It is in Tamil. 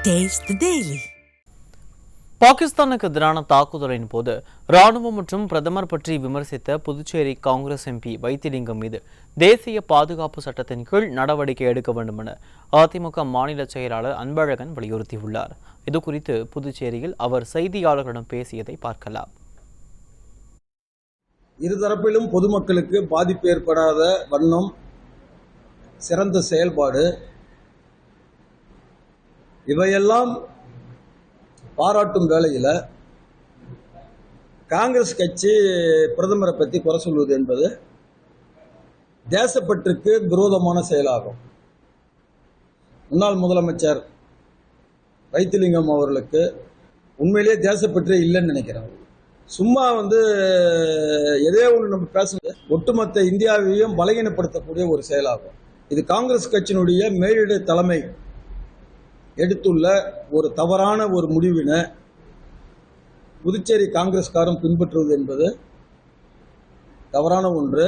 Taste the Daily. பாகிஸ்தானுக்கு எதிரான தாக்குதலின் போது ராணுவம் மற்றும் பிரதமர் பற்றி விமர்சித்த புதுச்சேரி காங்கிரஸ் எம்பி வைத்திலிங்கம் மீது தேசிய பாதுகாப்பு சட்டத்தின் கீழ் நடவடிக்கை எடுக்க வேண்டும் என அதிமுக மாநில செயலாளர் அன்பழகன் வலியுறுத்தியுள்ளார். இதுகுறித்து புதுச்சேரியில் அவர் செய்தியாளர்களிடம் பேசியதை பார்க்கலாம். இருதரப்பிலும் பொதுமக்களுக்கு பாதிப்பு ஏற்படாத வண்ணம் சிறந்த செயல்பாடு, இவையெல்லாம் பாராட்டும் வேளையில் காங்கிரஸ் கட்சி பிரதமரை பற்றி குறை சொல்வது என்பது தேசப்பற்றுக்கு விரோதமான செயலாகும். முன்னாள் முதலமைச்சர் வைத்திலிங்கம் அவர்களுக்கு உண்மையிலேயே தேசப்பற்றே இல்லைன்னு நினைக்கிறேன். சும்மா எதே ஒன்று நம்ம பேசுறது ஒட்டுமொத்த இந்தியாவையும் பலகீனப்படுத்தக்கூடிய ஒரு செயலாகும். இது காங்கிரஸ் கட்சியினுடைய மேலிட தலைமை எடுத்துள்ள ஒரு தவறான ஒரு முடிவினை புதுச்சேரி காங்கிரஸ்காரன் பின்பற்றுவது என்பது தவறான ஒன்று.